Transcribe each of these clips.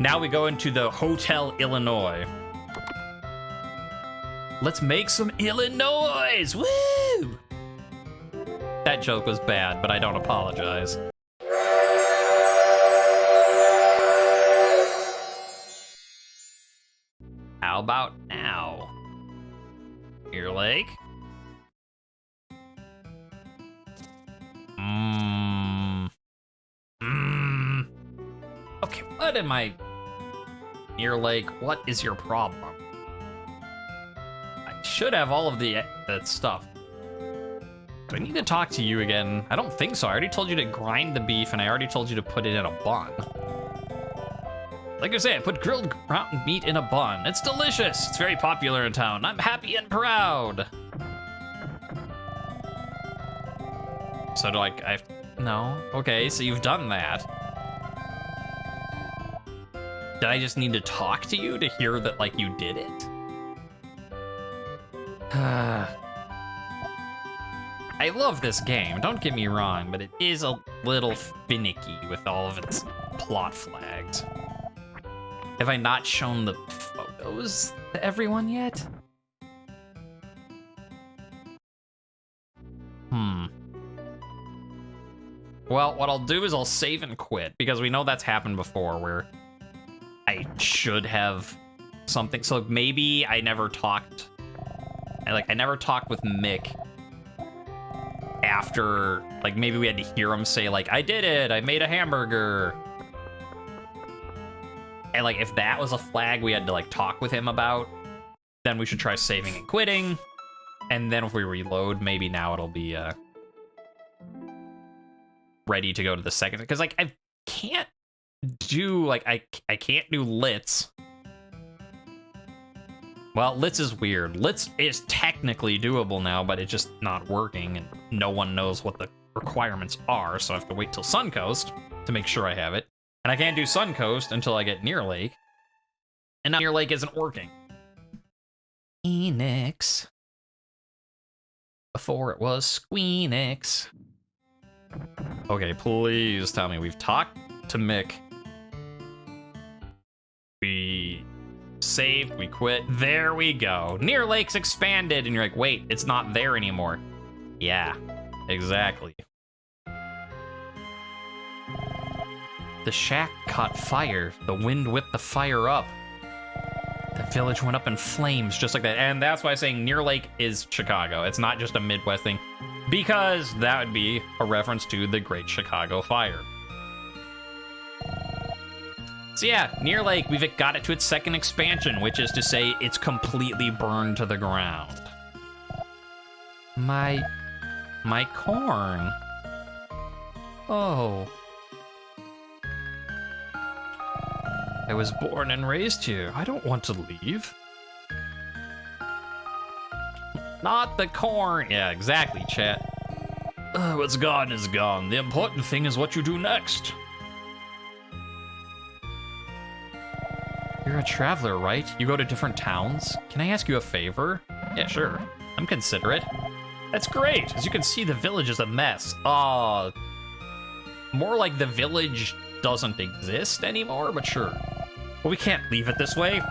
Now we go into the Hotel Illinois. Let's make some Illinois! Woo! That joke was bad, but I don't apologize. How about now? Ear Lake? Okay, what am I... Ear Lake, what is your problem? I should have all of that stuff. Do I need to talk to you again? I don't think so. I already told you to grind the beef, and I already told you to put it in a bun. Like I said, put grilled ground meat in a bun. It's delicious. It's very popular in town. I'm happy and proud. So do I no? Okay, so you've done that. Did I just need to talk to you to hear that, like, you did it? I love this game, don't get me wrong, but it is a little finicky with all of its plot flags. Have I not shown the photos to everyone yet? Well, what I'll do is I'll save and quit, because we know that's happened before, where I should have something. So maybe I never talked. I never talked with Mick after, like, maybe we had to hear him say, like, I did it, I made a hamburger. And, like, if that was a flag we had to, like, talk with him about, then we should try saving and quitting. And then if we reload, maybe now it'll be ready to go to the second. Because, like, I can't do, like, I can't do Litz. Well, Litz is weird. Litz is technically doable now, but it's just not working, and no one knows what the requirements are, so I have to wait till Suncoast to make sure I have it. And I can't do Suncoast until I get Near Lake. And now Near Lake isn't working. Enix. Before it was Squeenix. Okay, please tell me we've talked to Mick. We saved, we quit. There we go. Near Lake's expanded, and you're like, wait, it's not there anymore. Yeah, exactly. The shack caught fire. The wind whipped the fire up. The village went up in flames, just like that. And that's why I'm saying Near Lake is Chicago. It's not just a Midwest thing, because that would be a reference to the Great Chicago Fire. So yeah, Near Lake, we've got it to its second expansion, which is to say it's completely burned to the ground. My corn. Oh. I was born and raised here. I don't want to leave. Not the corn. Yeah, exactly, chat. What's gone is gone. The important thing is what you do next. You're a traveler, right? You go to different towns? Can I ask you a favor? Yeah, sure. I'm considerate. That's great. As you can see, the village is a mess. More like the village doesn't exist anymore, but sure. Well, we can't leave it this way.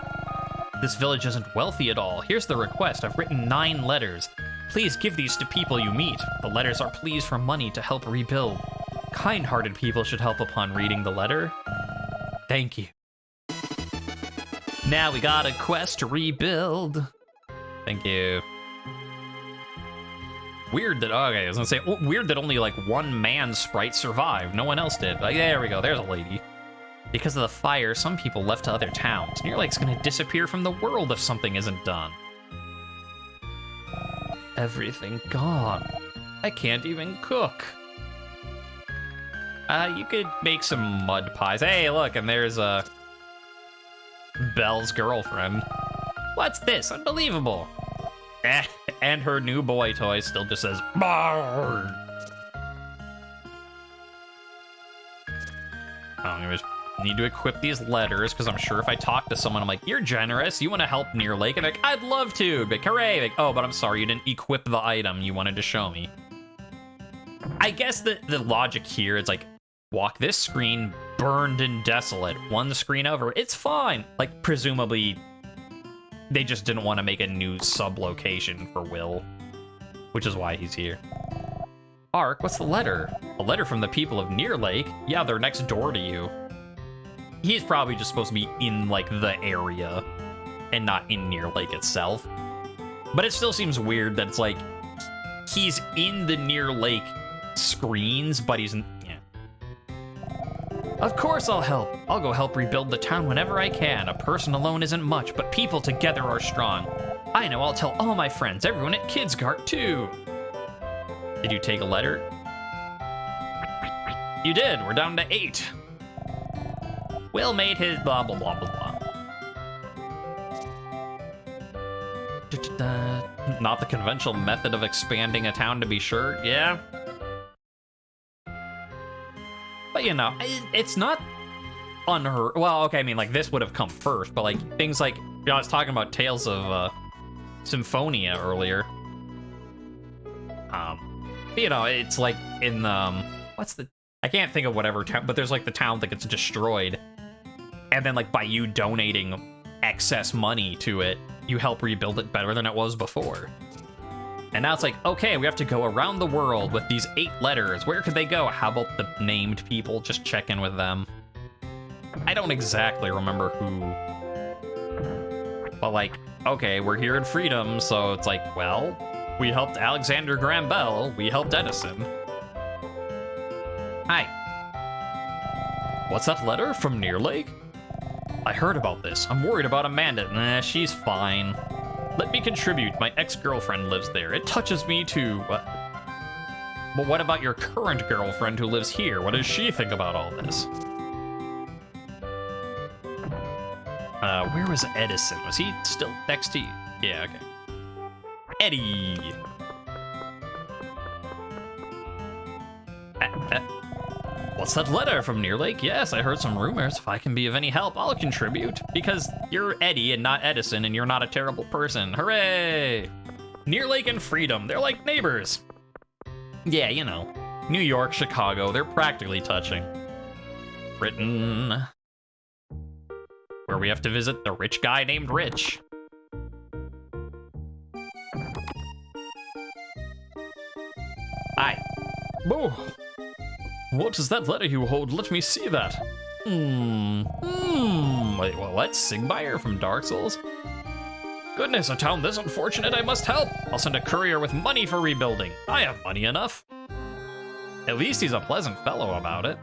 This village isn't wealthy at all. Here's the request. I've written 9 letters. Please give these to people you meet. The letters are pleas for money to help rebuild. Kind-hearted people should help upon reading the letter. Thank you. Now we got a quest to rebuild. Thank you. Weird that, okay, I was gonna say, weird that only like one man sprite survived. No one else did. Like, there we go, there's a lady. Because of the fire, some people left to other towns. Near Lake's gonna disappear from the world if something isn't done. Everything gone. I can't even cook. You could make some mud pies. Hey, look, and there's Belle's girlfriend. What's this? Unbelievable. And her new boy toy still just says, Barn. I just need to equip these letters, because I'm sure if I talk to someone, I'm like, you're generous, you want to help Near Lake? And they're like, I'd love to. Like, hooray. Like, oh, but I'm sorry, you didn't equip the item you wanted to show me. I guess the logic here is like, Walk this screen, burned and desolate. One screen over. It's fine. Like, presumably, they just didn't want to make a new sub-location for Will, which is why he's here. Ark, what's the letter? A letter from the people of Near Lake? Yeah, they're next door to you. He's probably just supposed to be in, like, the area and not in Near Lake itself. But it still seems weird that it's like he's in the Near Lake screens, but he's in. Yeah. Of course I'll help. I'll go help rebuild the town whenever I can. A person alone isn't much, but people together are strong. I know I'll tell all my friends, everyone at Kidscart too. Did you take a letter? You did. We're down to 8. Will made his blah blah blah blah blah. Not the conventional method of expanding a town, to be sure. Yeah. But you know, it's not unheard. Well, okay, I mean, like, this would have come first, but like things like, you know, I was talking about Tales of Symphonia earlier. You know, it's like in what's the? I can't think of whatever town, but there's like the town that gets destroyed, and then like by you donating excess money to it, you help rebuild it better than it was before. And now it's like, okay, we have to go around the world with these 8 letters. Where could they go? How about the named people? Just check in with them. I don't exactly remember who. But like, okay, we're here in Freedom, so it's like, well, we helped Alexander Graham Bell. We helped Edison. Hi. What's that letter from Near Lake? I heard about this. I'm worried about Amanda. Nah, she's fine. Let me contribute. My ex-girlfriend lives there. It touches me too. But what about your current girlfriend who lives here? What does she think about all this? Where was Edison? Was he still next to you? Yeah, okay. Eddie. What's that letter from Near Lake? Yes, I heard some rumors. If I can be of any help, I'll contribute. Because you're Eddie and not Edison, and you're not a terrible person. Hooray! Near Lake and Freedom, they're like neighbors. Yeah, you know. New York, Chicago, they're practically touching. Britain. Where we have to visit the rich guy named Rich. Hi. Whoa. What is that letter you hold? Let me see that. Wait, what? Sigmire from Dark Souls? Goodness, a town this unfortunate, I must help. I'll send a courier with money for rebuilding. I have money enough. At least he's a pleasant fellow about it.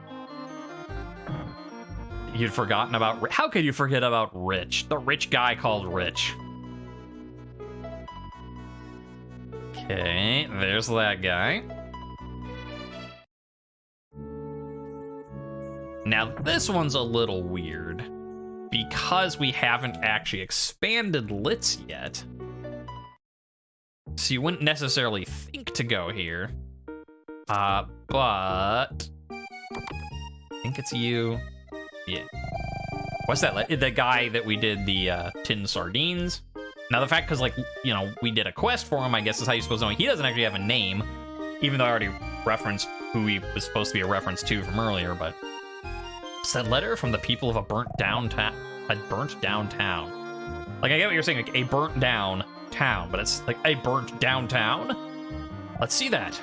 You'd forgotten about... How could you forget about Rich? The rich guy called Rich. Okay, there's that guy. Now, this one's a little weird, because we haven't actually expanded Litz yet. So you wouldn't necessarily think to go here. But... I think it's you. Yeah. What's that? The guy that we did the tin sardines? Now, the fact, because, like, you know, we did a quest for him, I guess is how you're supposed to know. He doesn't actually have a name, even though I already referenced who he was supposed to be a reference to from earlier, but... Said letter from the people of a burnt down town. Like, I get what you're saying, like a burnt down town, but it's like a burnt downtown. Let's see that.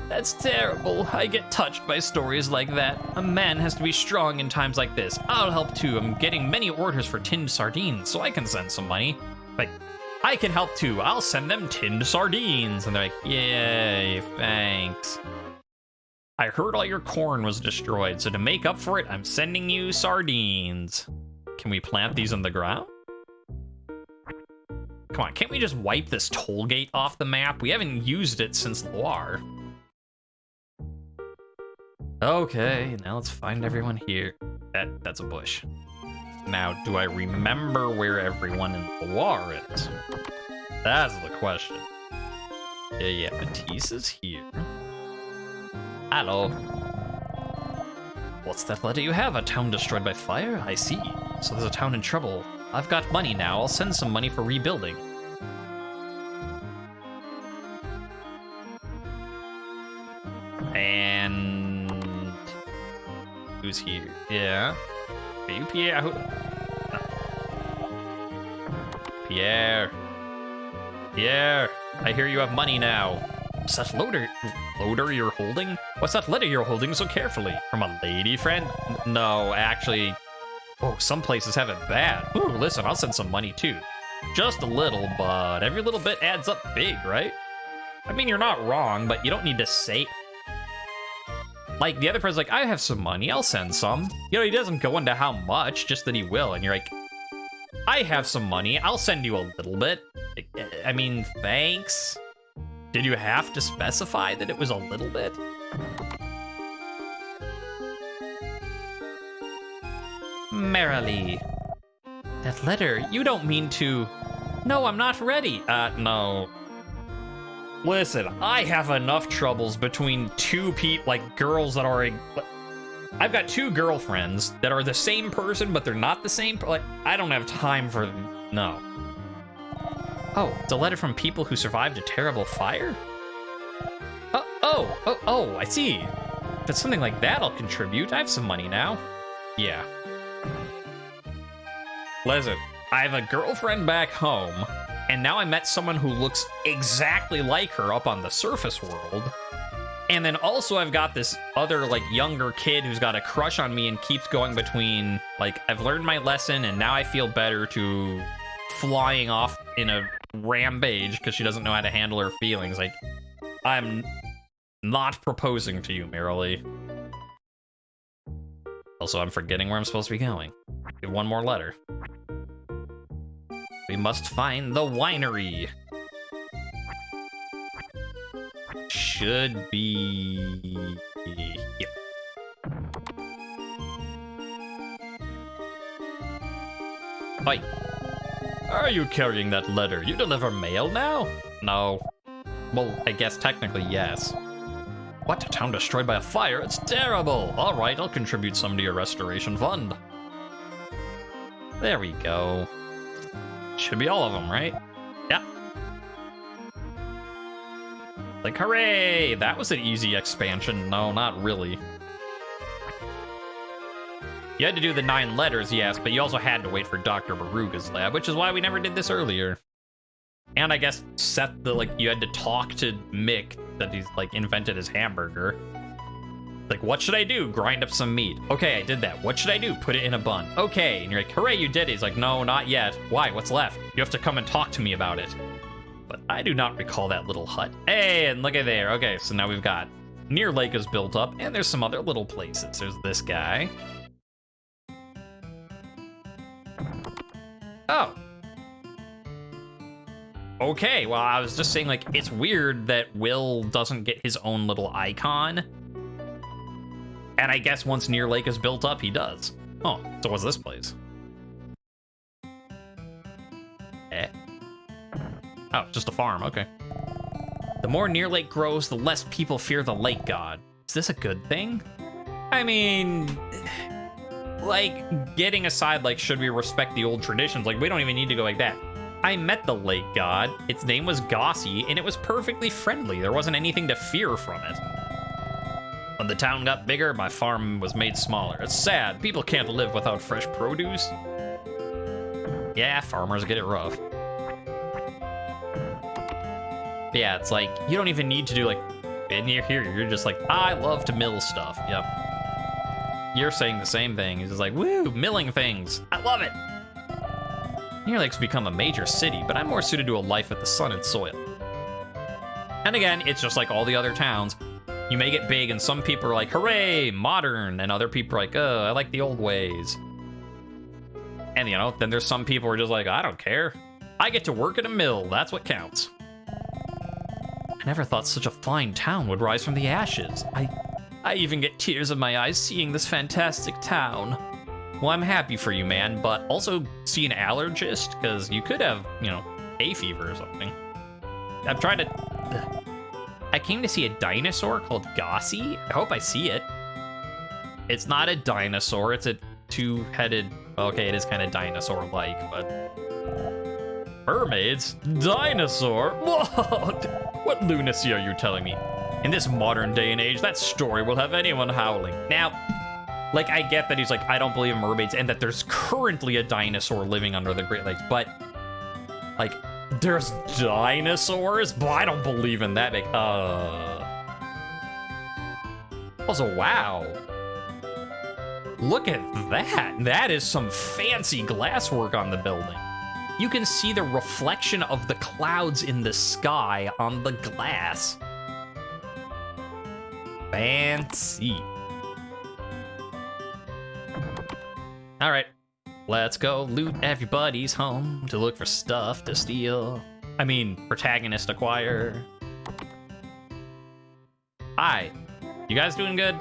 That's terrible. I get touched by stories like that. A man has to be strong in times like this. I'll help too. I'm getting many orders for tinned sardines, so I can send some money. Like, I can help too. I'll send them tinned sardines. And they're like, yay, thanks. I heard all your corn was destroyed, so to make up for it, I'm sending you sardines. Can we plant these in the ground? Come on, can't we just wipe this toll gate off the map? We haven't used it since Loire. Okay, now let's find everyone here. That's a bush. Now, do I remember where everyone in Loire is? That's the question. Yeah, Matisse is here. Hello. What's that letter you have? A town destroyed by fire? I see. So there's a town in trouble. I've got money now. I'll send some money for rebuilding. And... who's here. Yeah. Are you Pierre? Pierre. Pierre, I hear you have money now. What's that loader you're holding? What's that letter you're holding so carefully? From a lady friend? No, actually. Oh, some places have it bad. Ooh, listen, I'll send some money too. Just a little, but every little bit adds up big, right? I mean, you're not wrong, but you don't need to say... Like, the other person's like, I have some money, I'll send some. You know, he doesn't go into how much, just that he will. And you're like, I have some money, I'll send you a little bit. I mean, thanks. Did you have to specify that it was a little bit? Merrily. That letter, you don't mean to... No, I'm not ready. No. Listen, I have enough troubles between two people, like girls that are... I've got two girlfriends that are the same person, but they're not the same. Like, I don't have time for... No. Oh, it's a letter from people who survived a terrible fire? Oh, I see. If it's something like that, I'll contribute. I have some money now. Yeah. Listen, I have a girlfriend back home, and now I met someone who looks exactly like her up on the surface world. And then also I've got this other, like, younger kid who's got a crush on me and keeps going between, like, I've learned my lesson and now I feel better, to flying off in a rampage because she doesn't know how to handle her feelings. Like, I'm not proposing to you, Merrily. Also, I'm forgetting where I'm supposed to be going. Give one more letter. We must find the winery. Should be here. Oi. Are you carrying that letter? You deliver mail now? No. Well, I guess technically yes. What? A town destroyed by a fire? It's terrible! Alright, I'll contribute some to your restoration fund. There we go. Should be all of them, right? Yeah. Like, hooray! That was an easy expansion. No, not really. You had to do the 9 letters, yes, but you also had to wait for Dr. Baruga's lab, which is why we never did this earlier. And I guess set the, like, you had to talk to Mick that he's, like, invented his hamburger. Like, what should I do? Grind up some meat. Okay, I did that. What should I do? Put it in a bun. Okay, and you're like, hooray, you did it. He's like, no, not yet. Why? What's left? You have to come and talk to me about it. But I do not recall that little hut. Hey, and look at there. Okay, so now we've got Near Lake is built up, and there's some other little places. There's this guy. Oh. Okay, well, I was just saying, like, it's weird that Will doesn't get his own little icon. And I guess once Near Lake is built up, he does. Oh, so what's this place? Eh? Oh, just a farm, okay. The more Near Lake grows, the less people fear the lake god. Is this a good thing? I mean, like, getting aside, like, should we respect the old traditions? Like, we don't even need to go like that. I met the lake god. Its name was Gossie, and it was perfectly friendly. There wasn't anything to fear from it. When the town got bigger, my farm was made smaller. It's sad. People can't live without fresh produce. Yeah, farmers get it rough. Yeah, it's like, you don't even need to do, like, in here, you're just like, I love to mill stuff. Yep. You're saying the same thing. He's just like, woo, milling things. I love it. Near Lake's become a major city, but I'm more suited to a life with the sun and soil. And again, it's just like all the other towns. You may get big, and some people are like, hooray, modern, and other people are like, I like the old ways. And, you know, then there's some people who are just like, I don't care. I get to work at a mill, that's what counts. I never thought such a fine town would rise from the ashes. I even get tears in my eyes seeing this fantastic town. Well, I'm happy for you, man, but also see an allergist, because you could have, you know, hay fever or something. I'm trying to... I came to see a dinosaur called Gossie. I hope I see it. It's not a dinosaur, it's a two-headed... Okay, it is kind of dinosaur-like, but... Mermaids? Dinosaur? What lunacy are you telling me? In this modern day and age, that story will have anyone howling. Now, Like, I get that he's like, I don't believe in mermaids, and that there's currently a dinosaur living under the Great Lakes, but, like, there's dinosaurs? But I don't believe in that. Also, wow. Look at that. That is some fancy glasswork on the building. You can see the reflection of the clouds in the sky on the glass. Fancy. All right, let's go loot everybody's home to look for stuff to steal. I mean, protagonist acquire. Hi, you guys doing good?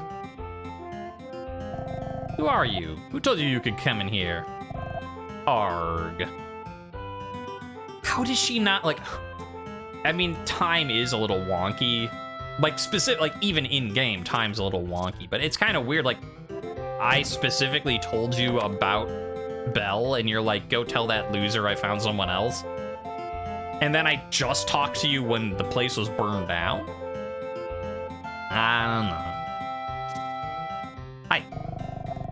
Who are you? Who told you could come in here? Arg. How does she not, like... I mean, time is a little wonky. Like, even in-game, time's a little wonky. But it's kind of weird, like... I specifically told you about Belle, and you're like, go tell that loser I found someone else. And then I just talked to you when the place was burned down? I don't know. Hi.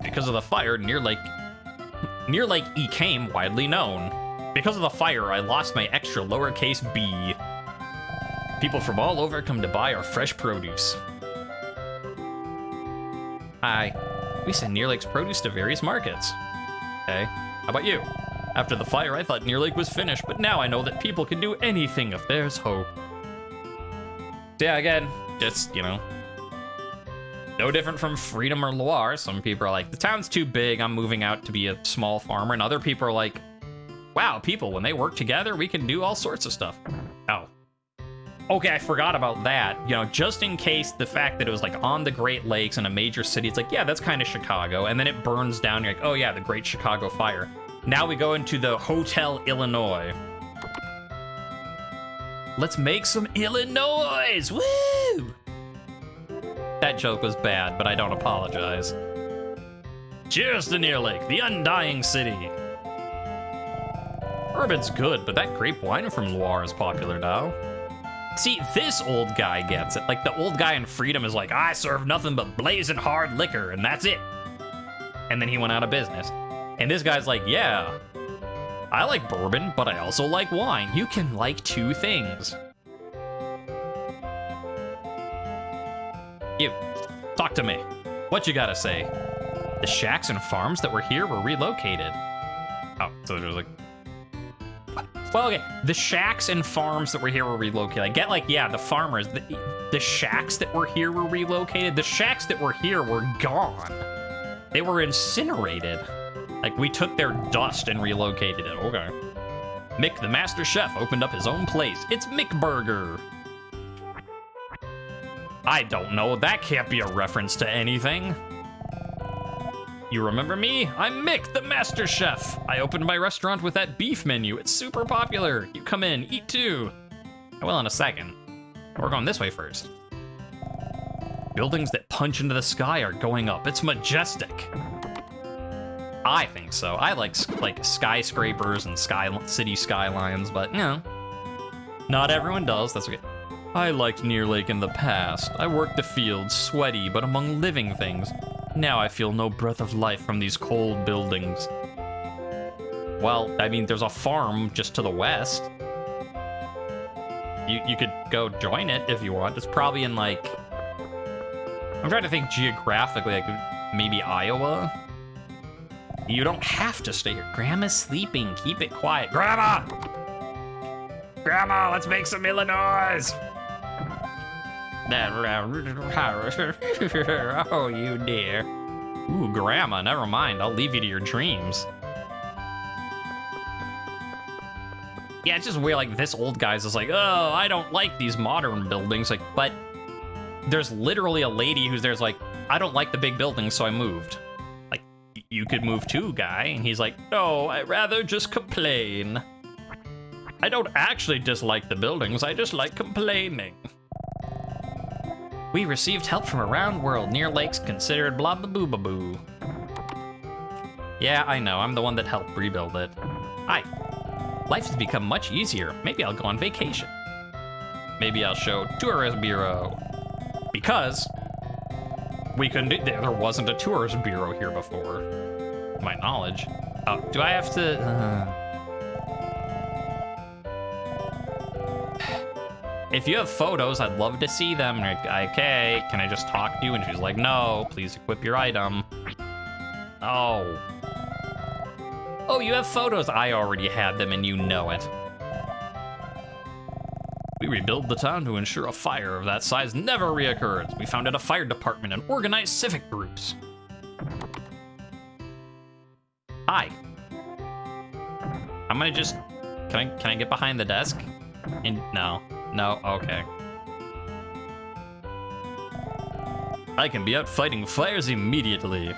Because of the fire, Near Lake became widely known. Because of the fire, I lost my extra lowercase b. People from all over come to buy our fresh produce. Hi. We send Near Lake's produce to various markets. Okay, how about you? After the fire, I thought Near Lake was finished, but now I know that people can do anything if there's hope. Yeah, again, just, you know, no different from Freedom or Loire. Some people are like, the town's too big, I'm moving out to be a small farmer. And other people are like, wow, people, when they work together, we can do all sorts of stuff. Oh. Okay, I forgot about that. You know, just in case the fact that it was like on the Great Lakes in a major city, it's like, yeah, that's kind of Chicago. And then it burns down. You're like, oh yeah, the Great Chicago Fire. Now we go into the Hotel Illinois. Let's make some Illinois! Woo! That joke was bad, but I don't apologize. Cheers to Near Lake, the undying city. Bourbon's good, but that grape wine from Loire is popular now. See, this old guy gets it. Like, the old guy in Freedom is like, I serve nothing but blazing hard liquor, and that's it. And then he went out of business. And this guy's like, yeah, I like bourbon, but I also like wine. You can like two things. You, talk to me. What you gotta say? The shacks and farms that were here were relocated. Oh, so there's like... Well, okay, the shacks and farms that were here were relocated. I get, like, yeah, the farmers, the shacks that were here were relocated. The shacks that were here were gone. They were incinerated. Like, we took their dust and relocated it. Okay. Mick, the master chef, opened up his own place. It's Mick Burger. I don't know. That can't be a reference to anything. You remember me? I'm Mick, the master chef. I opened my restaurant with that beef menu. It's super popular. You come in, eat too. I will in a second. We're going this way first. Buildings that punch into the sky are going up. It's majestic. I think so. I like skyscrapers and city skylines, but you know, not everyone does. That's okay. I liked Near Lake in the past. I worked the fields, sweaty, but among living things. Now I feel no breath of life from these cold buildings. Well, I mean, there's a farm just to the west. You could go join it if you want. It's probably in, like... I'm trying to think geographically, like maybe Iowa? You don't have to stay here. Grandma's sleeping. Keep it quiet. Grandma! Grandma, let's make some Illinois! Oh, you dear. Ooh, Grandma, never mind. I'll leave you to your dreams. Yeah, it's just weird, like, this old guy's just like, oh, I don't like these modern buildings. Like, but there's literally a lady who's there's like, I don't like the big buildings, so I moved. Like, you could move too, guy. And he's like, no, I'd rather just complain. I don't actually dislike the buildings, I just like complaining. We received help from around the world. Near Lake's considered blah blah boo boo boo. Yeah, I know. I'm the one that helped rebuild it. Hi. Life has become much easier. Maybe I'll go on vacation. Maybe I'll show Tourist Bureau. Because We couldn't do, there wasn't a tourist bureau here before, to my knowledge. Oh, do I have to? If you have photos, I'd love to see them. Like, okay, can I just talk to you? And she's like, no, please equip your item. Oh. Oh, you have photos. I already had them and you know it. We rebuilt the town to ensure a fire of that size never reoccurs. We founded a fire department and organized civic groups. Hi. I'm gonna just, can I get behind the desk? No, okay. I can be out fighting fires immediately.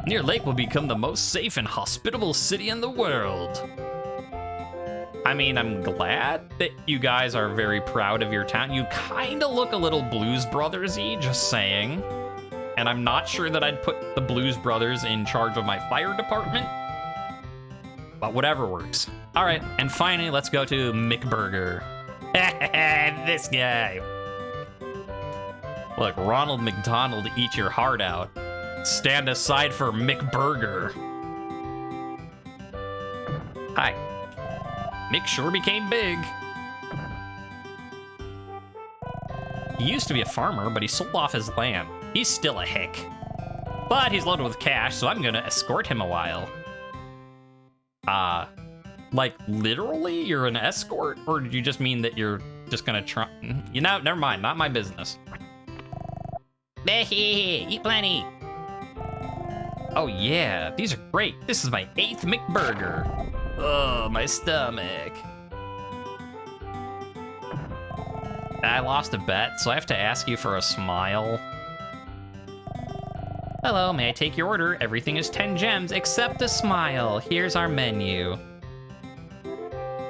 Near Lake will become the most safe and hospitable city in the world. I mean, I'm glad that you guys are very proud of your town. You kind of look a little Blues Brothers-y, just saying. And I'm not sure that I'd put the Blues Brothers in charge of my fire department. But whatever works. All right, and finally, let's go to McBurger. This guy. Look, Ronald McDonald, eat your heart out. Stand aside for McBurger. Hi. Mick sure became big. He used to be a farmer, but he sold off his land. He's still a hick. But he's loaded with cash, so I'm gonna escort him a while. Like literally you're an escort? Or did you just mean that you're just gonna try? You know, never mind, not my business. Eat plenty. Oh yeah, these are great. This is my 8th McBurger. Oh, my stomach. I lost a bet, so I have to ask you for a smile. Hello, may I take your order? Everything is 10 gems except a smile. Here's our menu.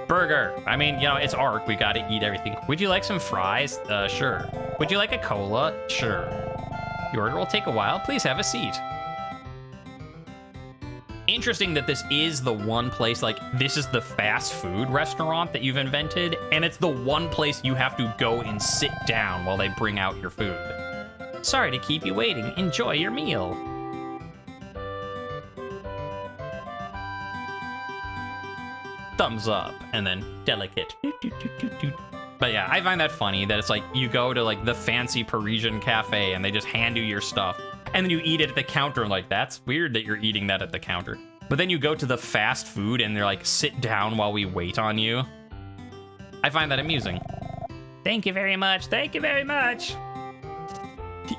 Burger. I mean, you know, it's Ark. We gotta eat everything. Would you like some fries? Sure. Would you like a cola? Sure. Your order will take a while. Please have a seat. Interesting that this is the one place, like, this is the fast food restaurant that you've invented, and it's the one place you have to go and sit down while they bring out your food. Sorry to keep you waiting. Enjoy your meal. Thumbs up, and then delicate. But yeah, I find that funny that it's like you go to like the fancy Parisian cafe and they just hand you your stuff. And then you eat it at the counter and like, that's weird that you're eating that at the counter. But then you go to the fast food and they're like, sit down while we wait on you. I find that amusing. Thank you very much. Thank you very much.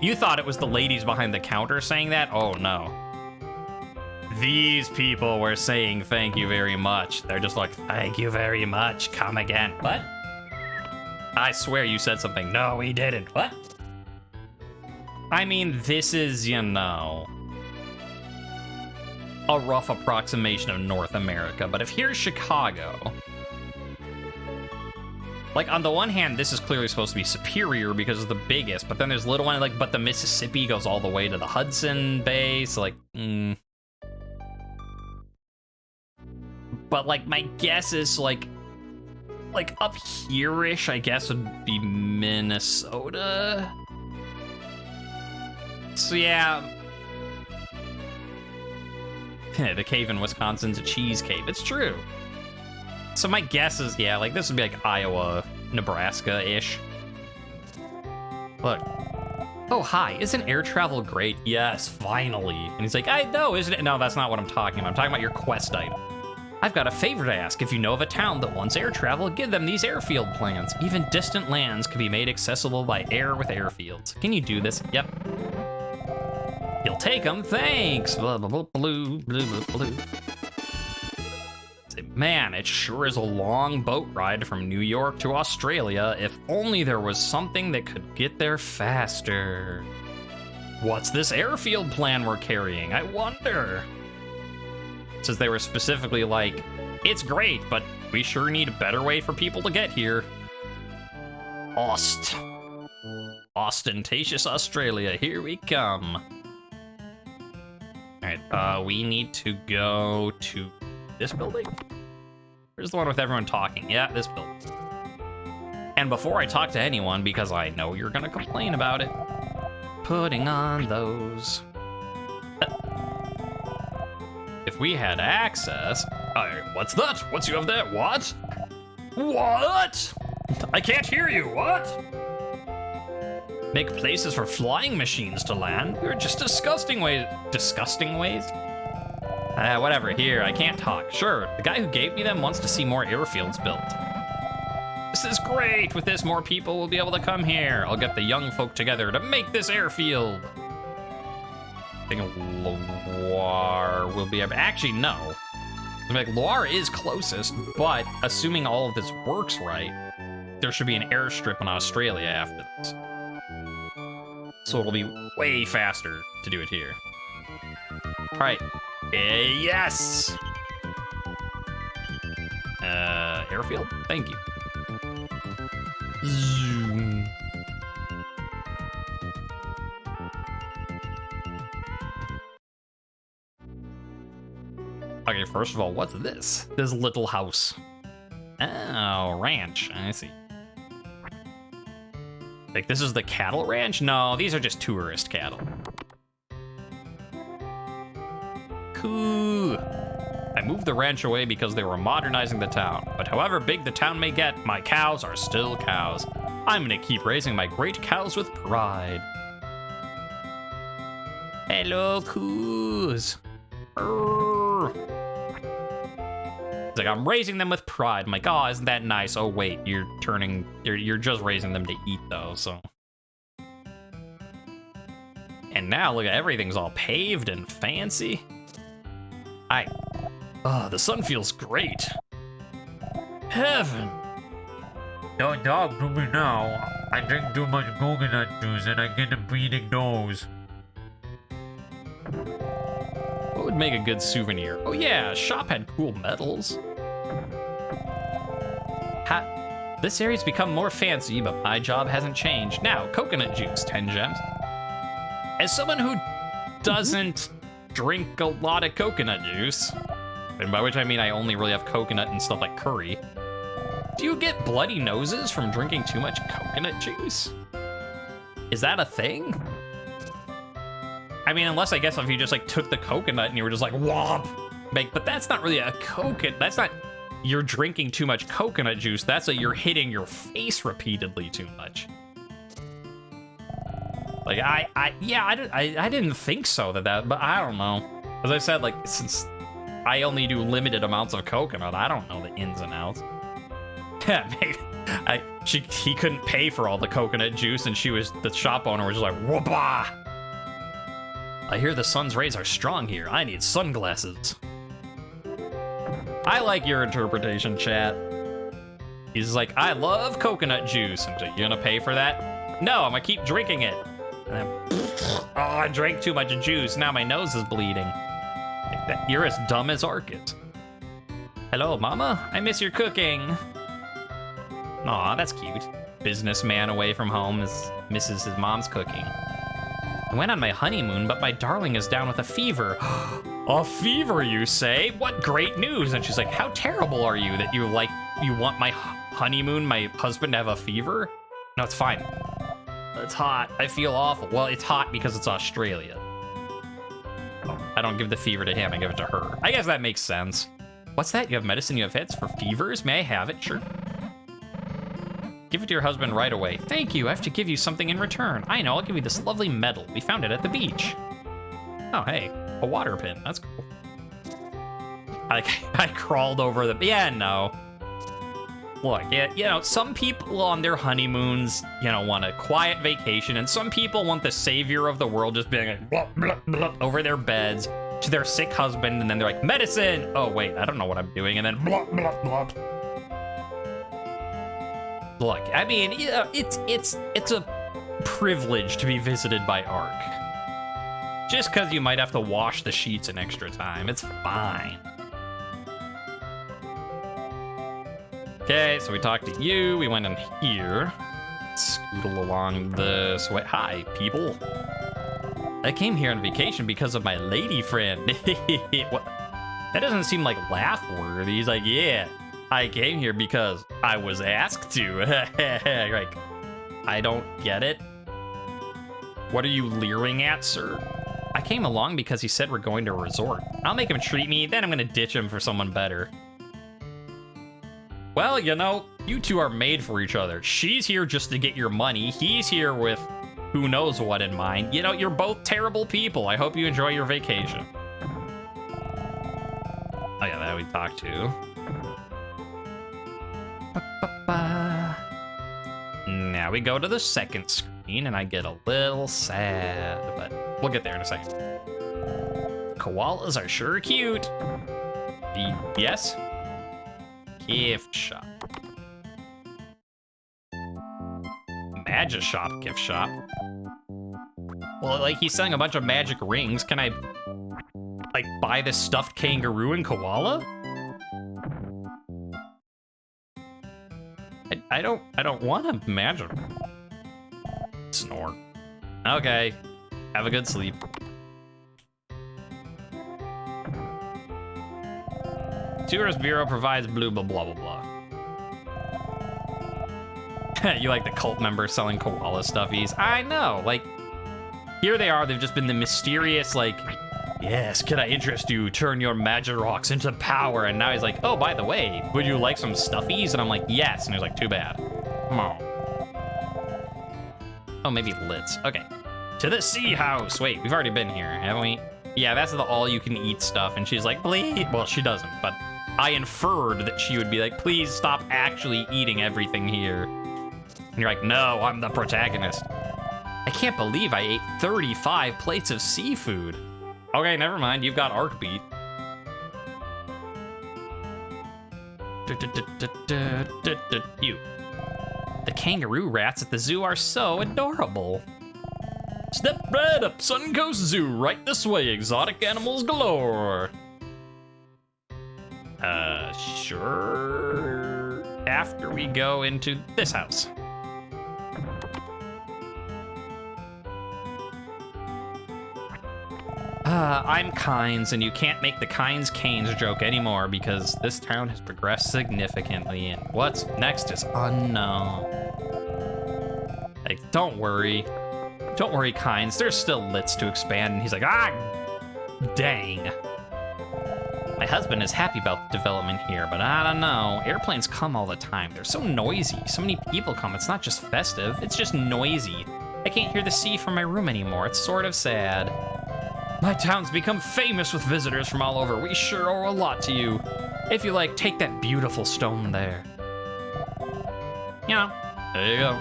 You thought it was the ladies behind the counter saying that? Oh no. These people were saying thank you very much. They're just like, thank you very much. Come again. What? I swear you said something. No, we didn't. What? I mean, this is, you know, a rough approximation of North America, but if here's Chicago, like, on the one hand, this is clearly supposed to be superior because it's the biggest, but then there's little one, like, but the Mississippi goes all the way to the Hudson Bay, so, like, But, like, my guess is, like up here-ish, I guess, would be Minnesota. So yeah, the cave in Wisconsin's a cheese cave. It's true. So my guess is, yeah, like this would be like Iowa, Nebraska-ish. Look. Oh, hi, isn't air travel great? Yes, finally. And he's like, I know, isn't it? No, that's not what I'm talking about. I'm talking about your quest item. I've got a favor to ask. If you know of a town that wants air travel, give them these airfield plans. Even distant lands can be made accessible by air with airfields. Can you do this? Yep. You'll take them, thanks. Blah, blah, blah, blue, blue, blue, blue. Man, it sure is a long boat ride from New York to Australia. If only there was something that could get there faster. What's this airfield plan we're carrying? I wonder. It says they were specifically like, it's great, but we sure need a better way for people to get here. Ostentatious Australia, here we come. Alright, we need to go to this building? Where's the one with everyone talking? Yeah, this building. And before I talk to anyone, because I know you're gonna complain about it, putting on those. If we had access... what's that? What's you have there? What? What? I can't hear you. What? Make places for flying machines to land. They're just disgusting ways. Disgusting ways? Whatever. Here, I can't talk. Sure, the guy who gave me them wants to see more airfields built. This is great. With this, more people will be able to come here. I'll get the young folk together to make this airfield. I think Loire will be... Actually, no. Like, Loire is closest, but assuming all of this works right, there should be an airstrip in Australia after this. So it'll be way faster to do it here. All right. Yes! Airfield? Thank you. Zoom. Okay, first of all, what's this? This little house. Oh, ranch. I see. Like, this is the cattle ranch? No, these are just tourist cattle. Cool. I moved the ranch away because they were modernizing the town. But however big the town may get, my cows are still cows. I'm gonna keep raising my great cows with pride. Hello, coos. It's like, I'm raising them with pride. I'm like, oh, isn't that nice? Oh, wait, you're just raising them to eat, though, so. And now, look at everything's all paved and fancy. Oh, the sun feels great. Heaven. Don't talk to me now. I drink too much coconut juice and I get a bleeding nose. What would make a good souvenir? Oh yeah, shop had cool medals. This area's become more fancy, but my job hasn't changed. Now, coconut juice, 10 gems. As someone who doesn't drink a lot of coconut juice, and by which I mean I only really have coconut and stuff like curry, do you get bloody noses from drinking too much coconut juice? Is that a thing? I mean, unless I guess if you just like took the coconut and you were just like womp, like, but that's not really a coconut. That's not you're drinking too much coconut juice. That's that you're hitting your face repeatedly too much. Like I didn't think so but I don't know. As I said, like since I only do limited amounts of coconut, I don't know the ins and outs. Yeah, maybe. He couldn't pay for all the coconut juice, and the shop owner was just like, whoopah! I hear the sun's rays are strong here. I need sunglasses. I like your interpretation, chat. He's like, I love coconut juice. I'm like, you gonna pay for that? No, I'm gonna keep drinking it. And then, oh, I drank too much juice. Now my nose is bleeding. You're as dumb as Arcus. Hello, Mama. I miss your cooking. Aw, that's cute. Businessman away from home misses his mom's cooking. I went on my honeymoon, but my darling is down with a fever. A fever, you say? What great news! And she's like, how terrible are you that you want my honeymoon, my husband to have a fever? No, it's fine. It's hot. I feel awful. Well, it's hot because it's Australia. I don't give the fever to him, I give it to her. I guess that makes sense. What's that? You have medicine you have hits for fevers? May I have it? Sure. Give it to your husband right away. Thank you. I have to give you something in return. I know. I'll give you this lovely medal. We found it at the beach. Oh, hey. A water pin. That's cool. I crawled over the... Yeah, no. Look, yeah, some people on their honeymoons, want a quiet vacation, and some people want the savior of the world just being like, blah, blah, blah, over their beds to their sick husband, and then they're like, medicine! Oh, wait, I don't know what I'm doing, and then blah, blah, blah. Look, I mean, it's a privilege to be visited by Ark. Just because you might have to wash the sheets an extra time, it's fine. Okay, so we talked to you, we went in here. Scootle along this way. Hi, people. I came here on vacation because of my lady friend. What? That doesn't seem like laugh-worthy. He's like, yeah, I came here because I was asked to. Like, I don't get it. What are you leering at, sir? I came along because he said we're going to a resort. I'll make him treat me, then I'm gonna ditch him for someone better. Well, you know, you two are made for each other. She's here just to get your money. He's here with who knows what in mind. You know, you're both terrible people. I hope you enjoy your vacation. Oh yeah, that we talked to. Now we go to the second screen and I get a little sad, but we'll get there in a second. Koalas are sure cute. Yes? Gift shop. Magic shop, gift shop. Well, like, he's selling a bunch of magic rings. Can I, like, buy this stuffed kangaroo and koala? I don't want a magic. Snore. Okay. Have a good sleep. Tourist Bureau provides blah, blah, blah, blah, blah. You like the cult member selling koala stuffies? I know, like, here they are, they've just been the mysterious, like, yes, can I interest you? Turn your magic rocks into power. And now he's like, oh, by the way, would you like some stuffies? And I'm like, yes. And he's like, too bad. Come on. Oh, maybe Litz. Okay. To the sea house. Wait, we've already been here, haven't we? Yeah, that's the all-you-can-eat stuff. And she's like, please. Well, she doesn't, but I inferred that she would be like, please stop actually eating everything here. And you're like, no, I'm the protagonist. I can't believe I ate 35 plates of seafood. Okay, never mind. You've got Arc Beat. You. The kangaroo rats at the zoo are so adorable. Step right up, Suncoast Zoo. Right this way, exotic animals galore. Sure. After we go into this house. I'm Kynes, and you can't make the Kynes Canes joke anymore because this town has progressed significantly, and what's next is unknown. Like, don't worry, Kynes, there's still Litz to expand. And he's like, ah, dang. My husband is happy about the development here, but I don't know. Airplanes come all the time. They're so noisy. So many people come. It's not just festive, it's just noisy. I can't hear the sea from my room anymore. It's sort of sad. My town's become famous with visitors from all over. We sure owe a lot to you. If you like, take that beautiful stone there. You know, there you go.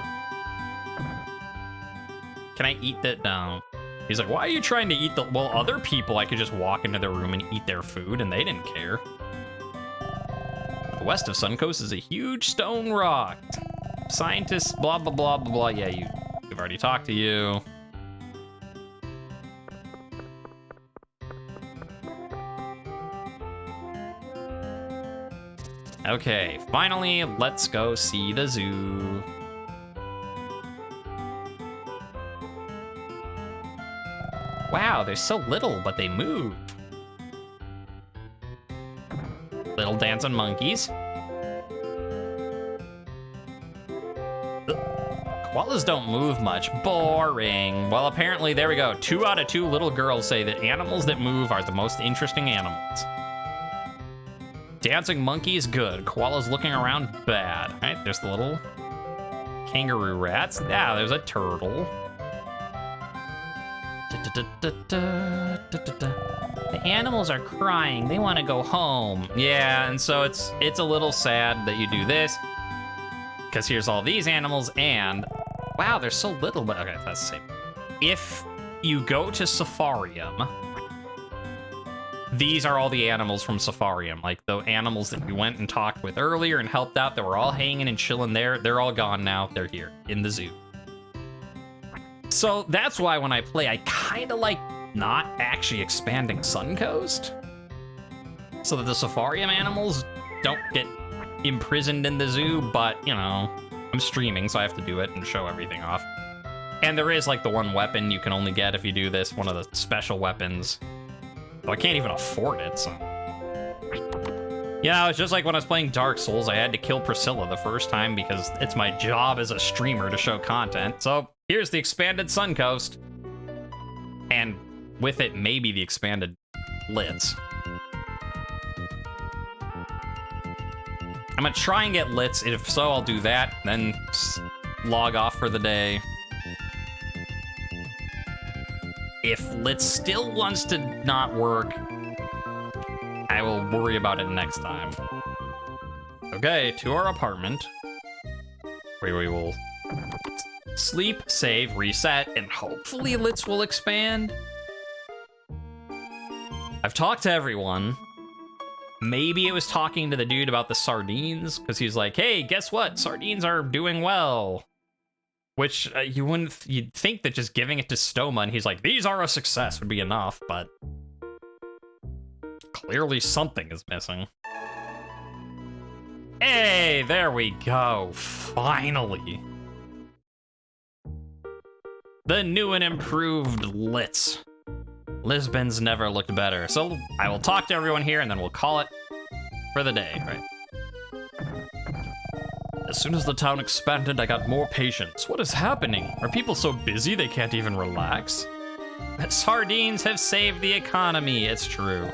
Can I eat that? No. He's like, why are you trying to eat the... Well, other people, I could just walk into their room and eat their food, and they didn't care. The west of Suncoast is a huge stone rock. Scientists, blah, blah, blah, blah, blah. Yeah, we've already talked to you. Okay, finally, let's go see the zoo. Wow, they're so little, but they move. Little dancing monkeys. Koalas don't move much. Boring. Well, apparently, there we go. 2 out of 2 little girls say that animals that move are the most interesting animals. Dancing monkeys, good. Koalas looking around, bad. All right, there's the little kangaroo rats. Yeah, there's a turtle. The animals are crying. They want to go home. Yeah, and so it's a little sad that you do this, because here's all these animals, and wow, they're so little. But okay, that's the same. If you go to Safarium, these are all the animals from Safarium, like the animals that you went and talked with earlier and helped out that were all hanging and chilling there. They're all gone now. They're here in the zoo. So that's why when I play, I kind of like not actually expanding Suncoast, so that the Safarium animals don't get imprisoned in the zoo, but, you know, I'm streaming, so I have to do it and show everything off. And there is, like, the one weapon you can only get if you do this, one of the special weapons. Well, I can't even afford it, so... Yeah, it's just like when I was playing Dark Souls, I had to kill Priscilla the first time because it's my job as a streamer to show content. So here's the expanded Suncoast. And with it, maybe the expanded Lits. I'm gonna try and get Lits. If so, I'll do that, then log off for the day. If Lits still wants to not work, I will worry about it next time. Okay, to our apartment, where we will sleep, save, reset, and hopefully Lits will expand. I've talked to everyone. Maybe it was talking to the dude about the sardines, because he's like, hey, guess what? Sardines are doing well. Which you'd think that just giving it to Stoma and he's like, these are a success would be enough, but clearly something is missing. Hey, there we go. Finally. The new and improved Lits. Lisbon's never looked better. So I will talk to everyone here and then we'll call it for the day, right? As soon as the town expanded, I got more patients. What is happening? Are people so busy they can't even relax? Sardines have saved the economy. It's true.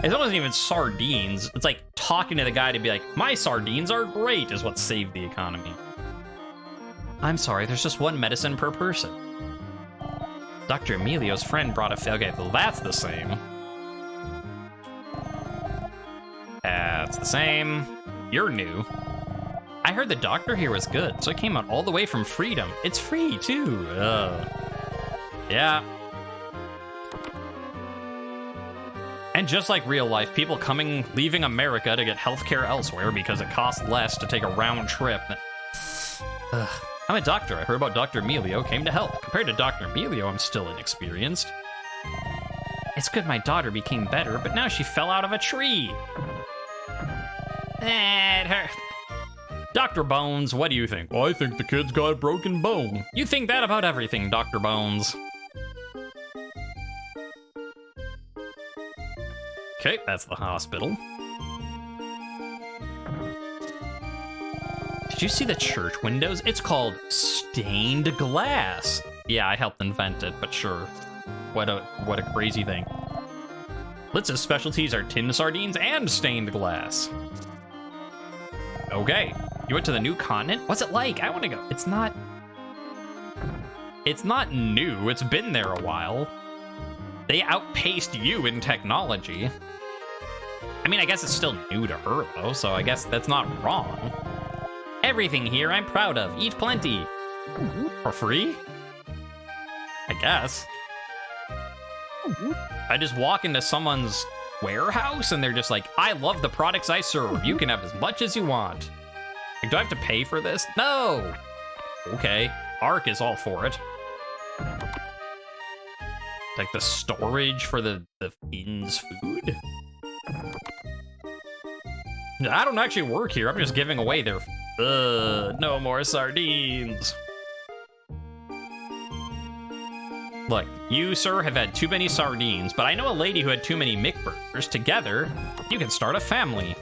It wasn't even sardines. It's like talking to the guy to be like, my sardines are great is what saved the economy. I'm sorry, there's just one medicine per person. Dr. Emilio's friend brought a... Okay, well, that's the same. That's the same. You're new. I heard the doctor here was good, so I came out all the way from Freedom. It's free, too. Yeah. And just like real life, people leaving America to get healthcare elsewhere because it costs less to take a round trip. I'm a doctor. I heard about Dr. Emilio, came to help. Compared to Dr. Emilio, I'm still inexperienced. It's good my daughter became better, but now she fell out of a tree. It hurt. Dr. Bones, what do you think? Well, I think the kid's got a broken bone. You think that about everything, Dr. Bones. Okay, that's the hospital. Did you see the church windows? It's called stained glass. Yeah, I helped invent it, but sure. What a crazy thing. Litz's specialties are tinned sardines and stained glass. Okay, you went to the new continent? What's it like? I want to go. It's not new. It's been there a while. They outpaced you in technology. I mean, I guess it's still new to her, though, so I guess that's not wrong. Everything here I'm proud of. Eat plenty. For free? I guess. I just walk into someone's warehouse and they're just like, I love the products I serve. You can have as much as you want. Like, do I have to pay for this? No. Okay. Ark is all for it. Like the storage for the inn's food? I don't actually work here. I'm just giving away their... no more sardines. Look, you, sir, have had too many sardines, but I know a lady who had too many McBurgers. Together, you can start a family.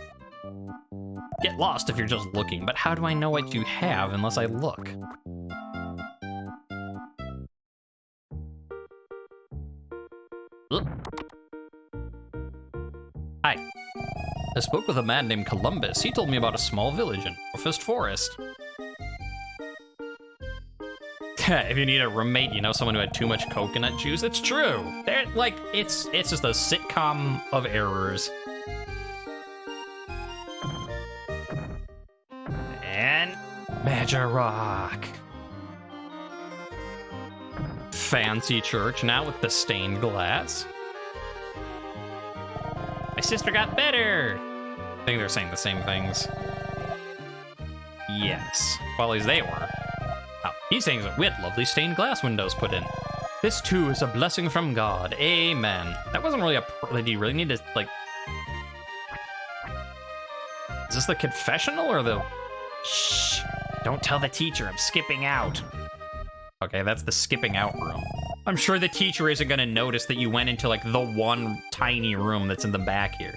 Get lost if you're just looking, but how do I know what you have unless I look? Oop. Hi. I spoke with a man named Columbus. He told me about a small village in Northwest Forest. If you need a roommate, you know, someone who had too much coconut juice. It's true. They're like, it's just a sitcom of errors. And Majorok. Fancy church now with the stained glass. My sister got better. I think they're saying the same things. Yes. Well, at least they were. Oh, he's saying that we had lovely stained glass windows put in. This too is a blessing from God. Amen. That wasn't really do you really need to, like... Is this the confessional or the... Shh. Don't tell the teacher. I'm skipping out. Okay, that's the skipping out room. I'm sure the teacher isn't going to notice that you went into, like, the one tiny room that's in the back here.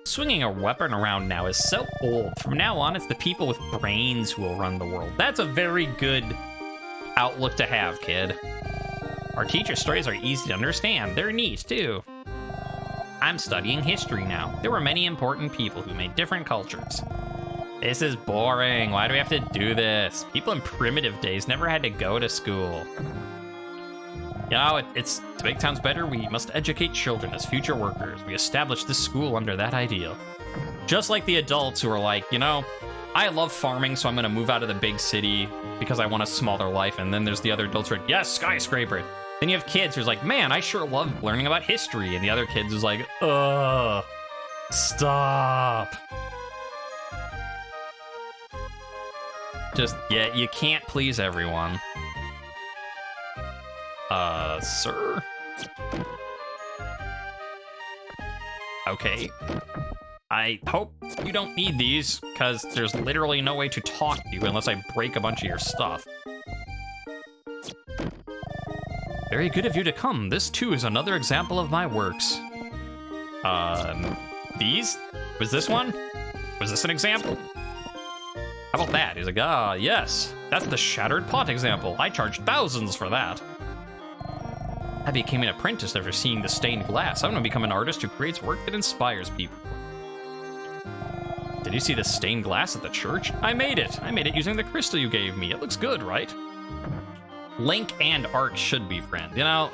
Swinging a weapon around now is so old. From now on, it's the people with brains who will run the world. That's a very good outlook to have, kid. Our teacher stories are easy to understand. They're neat, too. I'm studying history now. There were many important people who made different cultures. This is boring. Why do we have to do this? People in primitive days never had to go to school. You know, it's to make towns better, we must educate children as future workers. We established this school under that ideal. Just like the adults who are like, you know, I love farming, so I'm going to move out of the big city because I want a smaller life. And then there's the other adults who are like, yes, skyscraper. Then you have kids who's like, man, I sure love learning about history. And the other kids is like, ugh, stop. Just, yeah, you can't please everyone. Sir? Okay. I hope you don't need these, because there's literally no way to talk to you unless I break a bunch of your stuff. Very good of you to come. This, too, is another example of my works. These? Was this one? Was this an example? How about that? He's like, ah, yes. That's the shattered pot example. I charged thousands for that. I became an apprentice after seeing the stained glass. I'm gonna become an artist who creates work that inspires people. Did you see the stained glass at the church? I made it. I made it using the crystal you gave me. It looks good, right? Link and Ark should be friends. You know,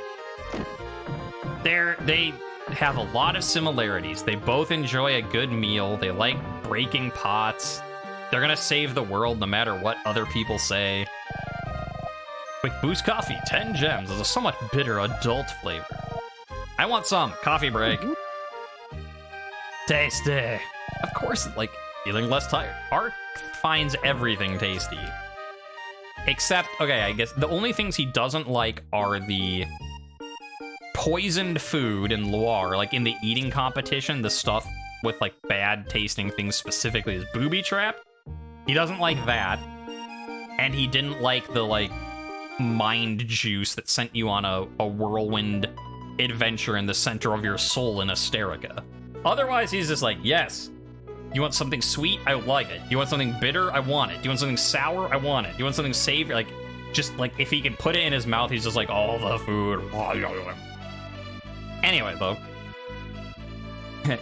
they have a lot of similarities. They both enjoy a good meal. They like breaking pots. They're gonna save the world no matter what other people say. Quick Boost Coffee, 10 gems. Is a somewhat bitter adult flavor. I want some. Coffee break. Tasty. Of course, like, feeling less tired. Ark finds everything tasty. Except, okay, I guess the only things he doesn't like are the poisoned food in Loire, like in the eating competition, the stuff with like bad tasting things, specifically his booby trap. He doesn't like that. And he didn't like the like mind juice that sent you on a whirlwind adventure in the center of your soul in Asterica. Otherwise, he's just like, yes. You want something sweet? I like it. You want something bitter? I want it. You want something sour? I want it. You want something savory? Like, just like if he can put it in his mouth, he's just like, all the food. Anyway, though.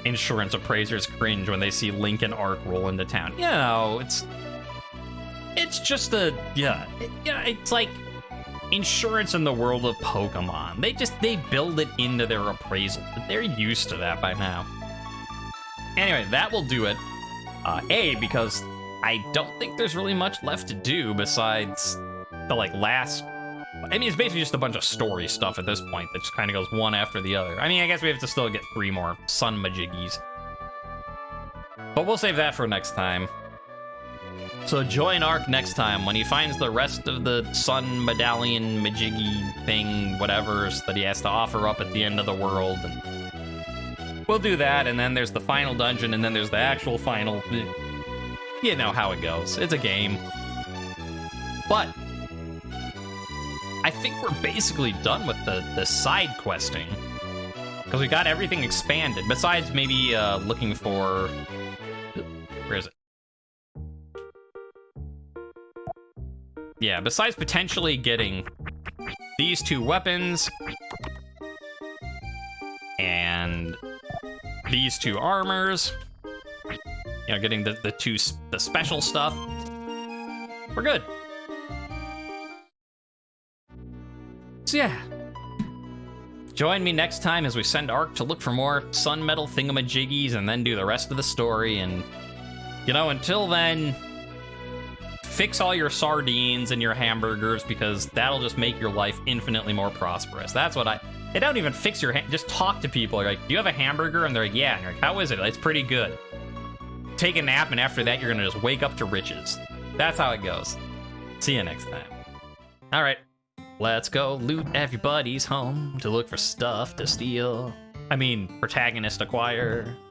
Insurance appraisers cringe when they see Link and Ark roll into town. You know, it's just a, yeah, it's like insurance in the world of Pokemon. They build it into their appraisal. They're used to that by now. Anyway, that will do it. Because I don't think there's really much left to do besides the, like, last... I mean, it's basically just a bunch of story stuff at this point that just kind of goes one after the other. I mean, I guess we have to still get 3 more Sun Majiggies. But we'll save that for next time. So join Ark next time when he finds the rest of the Sun Medallion Majiggy thing, whatever's that he has to offer up at the end of the world, and we'll do that, and then there's the final dungeon, and then there's the actual final. You know how it goes. It's a game. But I think we're basically done with the side questing. Because we got everything expanded, besides maybe looking for... Where is it? Yeah, besides potentially getting these 2 weapons and these 2 armors, you know, getting the special stuff, we're good. So yeah, join me next time as we send Ark to look for more sun metal thingamajiggies and then do the rest of the story. And you know, until then, fix all your sardines and your hamburgers, because that'll just make your life infinitely more prosperous. That's what they don't even fix your, just talk to people. You're like, do you have a hamburger? And they're like, yeah. And you're like, how is it? It's pretty good. Take a nap, and after that, you're gonna just wake up to riches. That's how it goes. See you next time. All right, let's go loot everybody's home to look for stuff to steal. I mean, protagonist acquire.